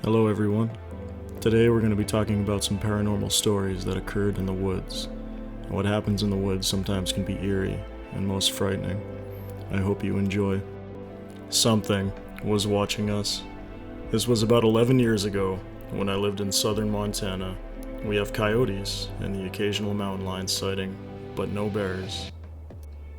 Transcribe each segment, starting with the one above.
Hello everyone. Today we're going to be talking about some paranormal stories that occurred in the woods. And what happens in the woods sometimes can be eerie and most frightening. I hope you enjoy. Something was watching us. This was about 11 years ago when I lived in southern Montana. We have coyotes and the occasional mountain lion sighting, but no bears.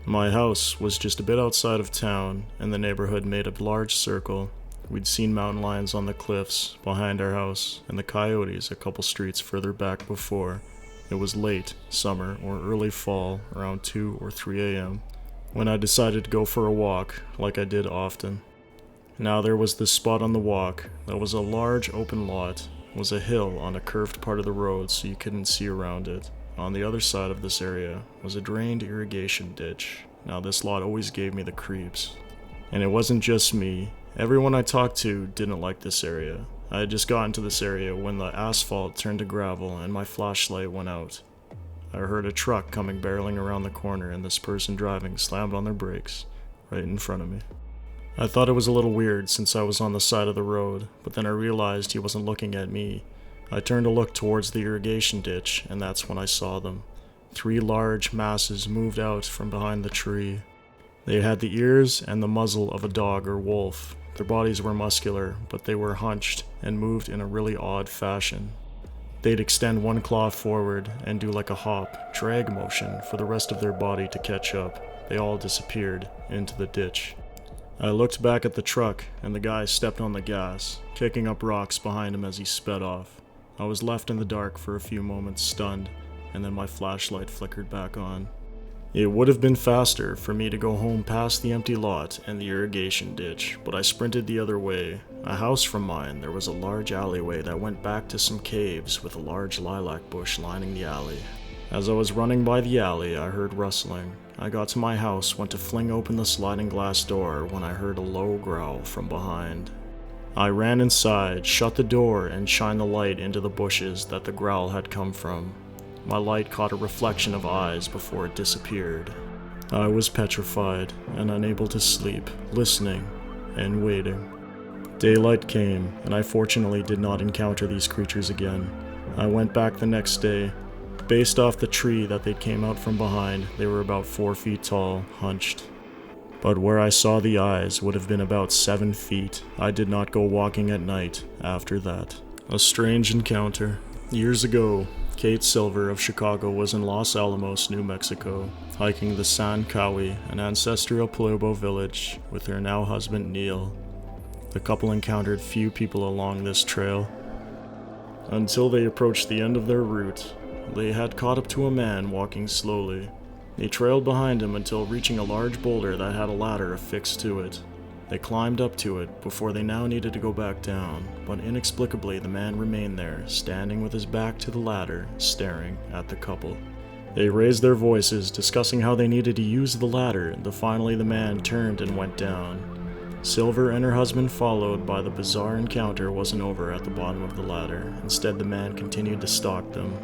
My house was just a bit outside of town, and the neighborhood made a large circle. We'd seen mountain lions on the cliffs behind our house, and the coyotes a couple streets further back before. It was late summer or early fall, around 2 or 3 a.m., when I decided to go for a walk, like I did often. Now there was this spot on the walk that was a large open lot. It was a hill on a curved part of the road so you couldn't see around it. On the other side of this area was a drained irrigation ditch. Now this lot always gave me the creeps. And it wasn't just me. Everyone I talked to didn't like this area. I had just gotten to this area when the asphalt turned to gravel and my flashlight went out. I heard a truck coming barreling around the corner and this person driving slammed on their brakes right in front of me. I thought it was a little weird since I was on the side of the road, but then I realized he wasn't looking at me. I turned to look towards the irrigation ditch, and that's when I saw them. 3 large masses moved out from behind the tree. They had the ears and the muzzle of a dog or wolf. Their bodies were muscular, but they were hunched and moved in a really odd fashion. They'd extend one claw forward and do like a hop, drag motion for the rest of their body to catch up. They all disappeared into the ditch. I looked back at the truck, and the guy stepped on the gas, kicking up rocks behind him as he sped off. I was left in the dark for a few moments, stunned, and then my flashlight flickered back on. It would have been faster for me to go home past the empty lot and the irrigation ditch, but I sprinted the other way. A house from mine, there was a large alleyway that went back to some caves with a large lilac bush lining the alley. As I was running by the alley, I heard rustling. I got to my house, went to fling open the sliding glass door when I heard a low growl from behind. I ran inside, shut the door, and shined the light into the bushes that the growl had come from. My light caught a reflection of eyes before it disappeared. I was petrified and unable to sleep, listening and waiting. Daylight came, and I fortunately did not encounter these creatures again. I went back the next day. Based off the tree that they came out from behind, they were about 4 feet tall, hunched. But where I saw the eyes would have been about 7 feet. I did not go walking at night after that. A strange encounter. Years ago, Kate Silver of Chicago was in Los Alamos, New Mexico, hiking the San Kawi, an ancestral Pueblo village, with her now husband Neil. The couple encountered few people along this trail. Until they approached the end of their route, they had caught up to a man walking slowly. They trailed behind him until reaching a large boulder that had a ladder affixed to it. They climbed up to it before they now needed to go back down, but inexplicably the man remained there, standing with his back to the ladder, staring at the couple. They raised their voices, discussing how they needed to use the ladder, and finally the man turned and went down. Silver and her husband followed, but the bizarre encounter wasn't over at the bottom of the ladder. Instead, the man continued to stalk them.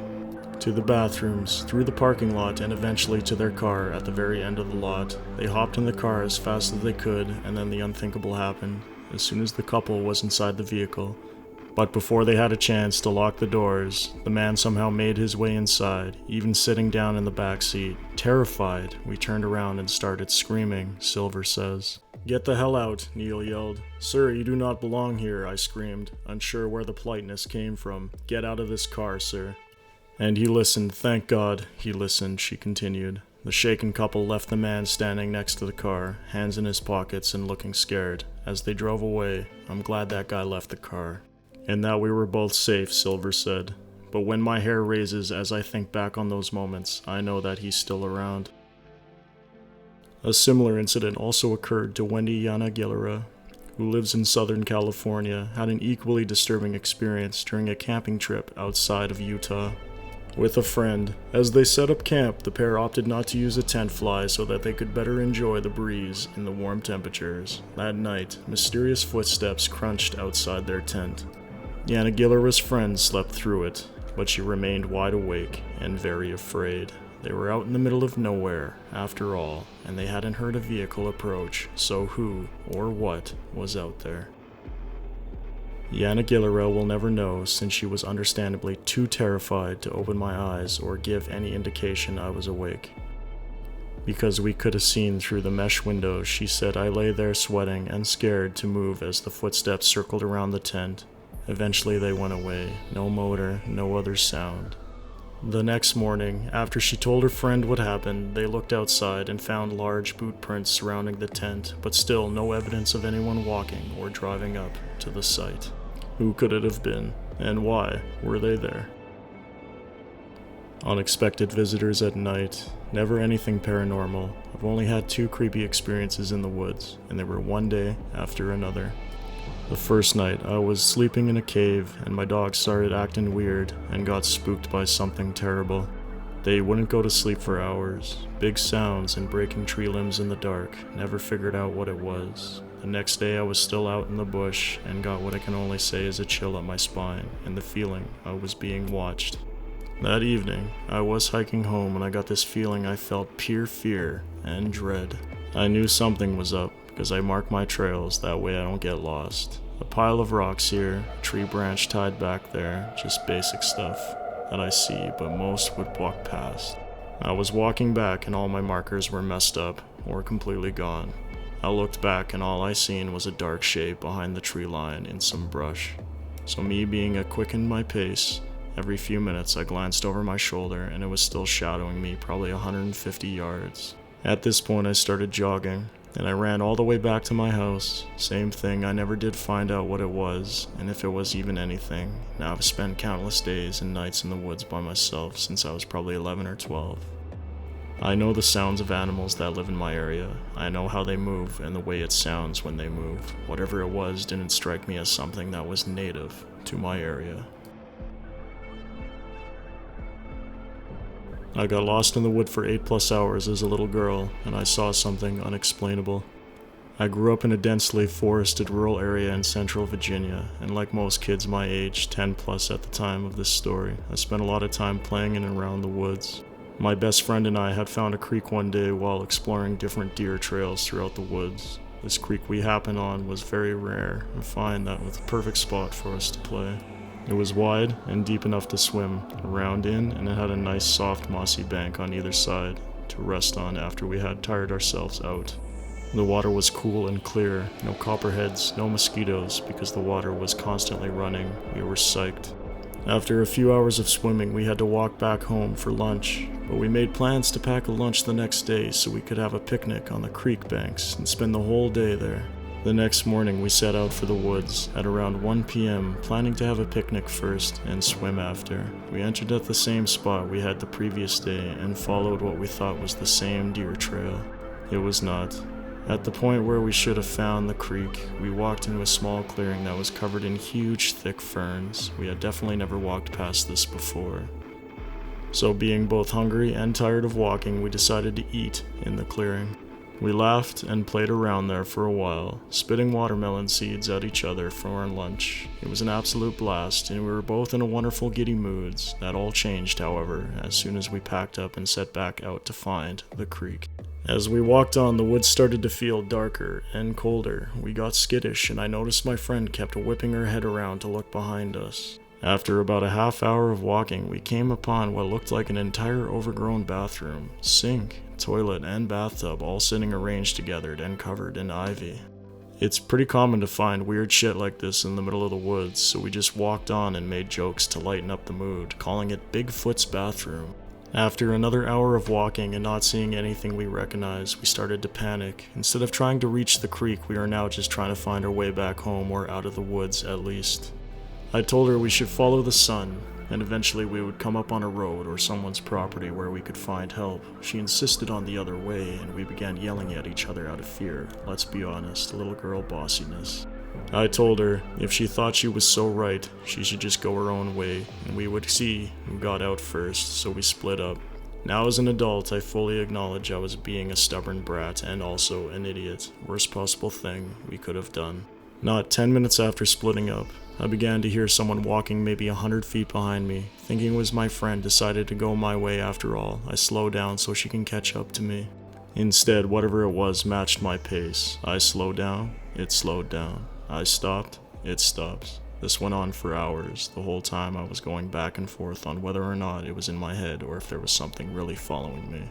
To the bathrooms, through the parking lot, and eventually to their car at the very end of the lot. They hopped in the car as fast as they could, and then the unthinkable happened, as soon as the couple was inside the vehicle. But before they had a chance to lock the doors, the man somehow made his way inside, even sitting down in the back seat. Terrified, we turned around and started screaming, Silver says. "Get the hell out," Neil yelled. "Sir, you do not belong here," I screamed, unsure where the politeness came from. "Get out of this car, sir." And he listened, thank God he listened, she continued. The shaken couple left the man standing next to the car, hands in his pockets and looking scared. As they drove away, "I'm glad that guy left the car. And that we were both safe," Silver said. "But when my hair raises as I think back on those moments, I know that he's still around." A similar incident also occurred to Wendy Yana Aguilera, who lives in Southern California, had an equally disturbing experience during a camping trip outside of Utah. With a friend. As they set up camp, the pair opted not to use a tent fly so that they could better enjoy the breeze in the warm temperatures. That night, mysterious footsteps crunched outside their tent. Yana Aguilera's friend slept through it, but she remained wide awake and very afraid. They were out in the middle of nowhere, after all, and they hadn't heard a vehicle approach, so who or what was out there? Yana Gillera will never know, since she was understandably too terrified to open my eyes or give any indication I was awake. Because we could have seen through the mesh windows, she said I lay there sweating and scared to move as the footsteps circled around the tent. Eventually they went away, no motor, no other sound. The next morning, after she told her friend what happened, they looked outside and found large boot prints surrounding the tent, but still no evidence of anyone walking or driving up to the site. Who could it have been, and why were they there? Unexpected visitors at night, never anything paranormal. I've only had 2 creepy experiences in the woods, and they were one day after another. The first night, I was sleeping in a cave, and my dog started acting weird and got spooked by something terrible. They wouldn't go to sleep for hours. Big sounds and breaking tree limbs in the dark, never figured out what it was. The next day I was still out in the bush and got what I can only say is a chill up my spine and the feeling I was being watched. That evening, I was hiking home and I got this feeling I felt pure fear and dread. I knew something was up because I mark my trails, that way I don't get lost. A pile of rocks here, a tree branch tied back there, just basic stuff that I see but most would walk past. I was walking back and all my markers were messed up or completely gone. I looked back and all I seen was a dark shape behind the tree line in some brush. So me being a quickened my pace, every few minutes I glanced over my shoulder and it was still shadowing me probably 150 yards. At this point I started jogging and I ran all the way back to my house. Same thing, I never did find out what it was and if it was even anything. Now I've spent countless days and nights in the woods by myself since I was probably 11 or 12. I know the sounds of animals that live in my area. I know how they move and the way it sounds when they move. Whatever it was didn't strike me as something that was native to my area. I got lost in the wood for 8+ hours as a little girl, and I saw something unexplainable. I grew up in a densely forested rural area in central Virginia, and like most kids my age, 10+ at the time of this story, I spent a lot of time playing in and around the woods. My best friend and I had found a creek one day while exploring different deer trails throughout the woods. This creek we happened on was very rare and find that was the perfect spot for us to play. It was wide and deep enough to swim around in, and it had a nice soft mossy bank on either side to rest on after we had tired ourselves out. The water was cool and clear, no copperheads, no mosquitoes, because the water was constantly running. We were psyched. After a few hours of swimming, we had to walk back home for lunch, but we made plans to pack a lunch the next day so we could have a picnic on the creek banks and spend the whole day there. The next morning, we set out for the woods at around 1 p.m., planning to have a picnic first and swim after. We entered at the same spot we had the previous day and followed what we thought was the same deer trail. It was not. At the point where we should have found the creek, we walked into a small clearing that was covered in huge, thick ferns. We had definitely never walked past this before. So being both hungry and tired of walking, we decided to eat in the clearing. We laughed and played around there for a while, spitting watermelon seeds at each other for our lunch. It was an absolute blast, and we were both in a wonderful giddy moods. That all changed, however, as soon as we packed up and set back out to find the creek. As we walked on, the woods started to feel darker and colder. We got skittish, and I noticed my friend kept whipping her head around to look behind us. After about a half hour of walking, we came upon what looked like an entire overgrown bathroom, sink, toilet, and bathtub all sitting arranged together and covered in ivy. It's pretty common to find weird shit like this in the middle of the woods, so we just walked on and made jokes to lighten up the mood, calling it Bigfoot's bathroom. After another hour of walking and not seeing anything we recognized, we started to panic. Instead of trying to reach the creek, we are now just trying to find our way back home or out of the woods at least. I told her we should follow the sun, and eventually we would come up on a road or someone's property where we could find help. She insisted on the other way, and we began yelling at each other out of fear. Let's be honest, little girl bossiness. I told her if she thought she was so right, she should just go her own way, and we would see who got out first, so we split up. Now as an adult, I fully acknowledge I was being a stubborn brat and also an idiot. Worst possible thing we could have done. Not 10 minutes after splitting up, I began to hear someone walking maybe 100 feet behind me. Thinking it was my friend, decided to go my way after all. I slowed down so she can catch up to me. Instead, whatever it was matched my pace. I slowed down, it slowed down. I stopped, it stops. This went on for hours. The whole time I was going back and forth on whether or not it was in my head or if there was something really following me.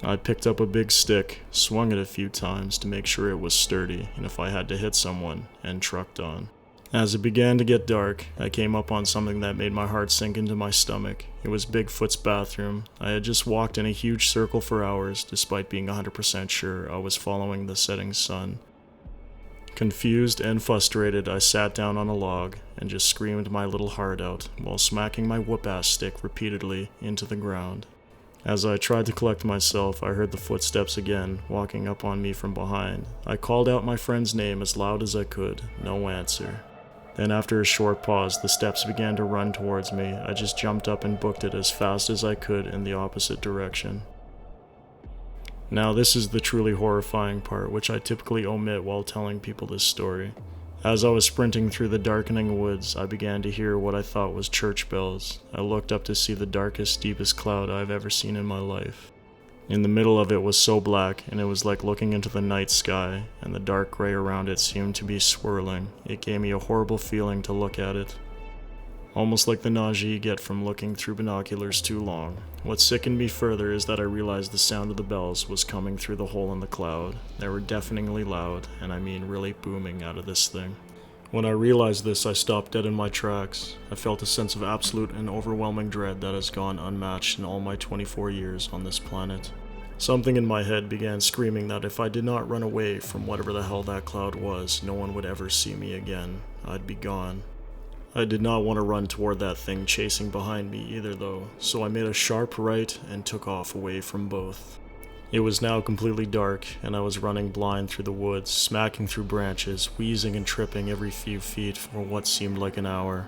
I picked up a big stick, swung it a few times to make sure it was sturdy, and if I had to hit someone, and trucked on. As it began to get dark, I came up on something that made my heart sink into my stomach. It was Bigfoot's bathroom. I had just walked in a huge circle for hours, despite being 100% sure I was following the setting sun. Confused and frustrated, I sat down on a log and just screamed my little heart out while smacking my whoop-ass stick repeatedly into the ground. As I tried to collect myself, I heard the footsteps again, walking up on me from behind. I called out my friend's name as loud as I could. No answer. Then after a short pause, the steps began to run towards me. I just jumped up and booked it as fast as I could in the opposite direction. Now this is the truly horrifying part, which I typically omit while telling people this story. As I was sprinting through the darkening woods, I began to hear what I thought was church bells. I looked up to see the darkest, deepest cloud I've ever seen in my life. In the middle of it was so black, and it was like looking into the night sky, and the dark gray around it seemed to be swirling. It gave me a horrible feeling to look at it. Almost like the nausea you get from looking through binoculars too long. What sickened me further is that I realized the sound of the bells was coming through the hole in the cloud. They were deafeningly loud, and I mean really booming out of this thing. When I realized this, I stopped dead in my tracks. I felt a sense of absolute and overwhelming dread that has gone unmatched in all my 24 years on this planet. Something in my head began screaming that if I did not run away from whatever the hell that cloud was, no one would ever see me again. I'd be gone. I did not want to run toward that thing chasing behind me either though, so I made a sharp right and took off away from both. It was now completely dark, and I was running blind through the woods, smacking through branches, wheezing and tripping every few feet for what seemed like an hour,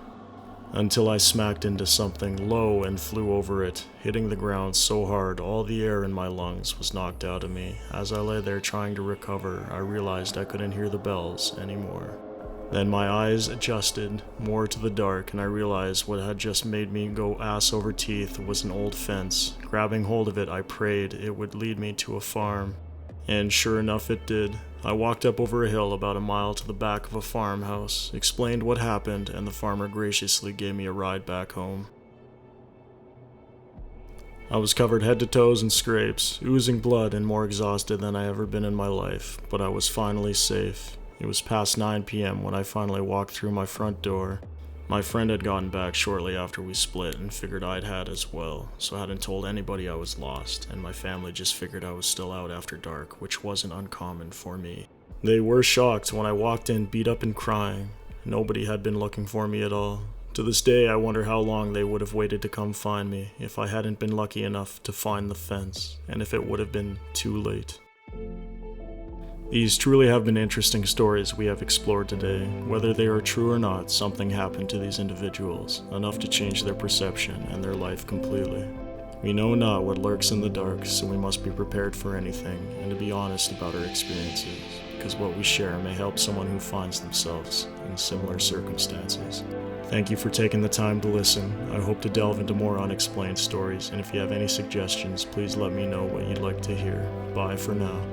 until I smacked into something low and flew over it, hitting the ground so hard all the air in my lungs was knocked out of me. As I lay there trying to recover, I realized I couldn't hear the bells anymore. Then my eyes adjusted more to the dark, and I realized what had just made me go ass over teeth was an old fence. Grabbing hold of it, I prayed it would lead me to a farm. And sure enough it did. I walked up over a hill about a mile to the back of a farmhouse, explained what happened, and the farmer graciously gave me a ride back home. I was covered head to toes in scrapes, oozing blood and more exhausted than I ever been in my life, but I was finally safe. It was past 9 p.m. when I finally walked through my front door. My friend had gotten back shortly after we split and figured I'd had as well, so I hadn't told anybody I was lost, and my family just figured I was still out after dark, which wasn't uncommon for me. They were shocked when I walked in beat up and crying. Nobody had been looking for me at all. To this day, I wonder how long they would have waited to come find me if I hadn't been lucky enough to find the fence, and if it would have been too late. These truly have been interesting stories we have explored today. Whether they are true or not, something happened to these individuals, enough to change their perception and their life completely. We know not what lurks in the dark, so we must be prepared for anything, and to be honest about our experiences, because what we share may help someone who finds themselves in similar circumstances. Thank you for taking the time to listen. I hope to delve into more unexplained stories, and if you have any suggestions, please let me know what you'd like to hear. Bye for now.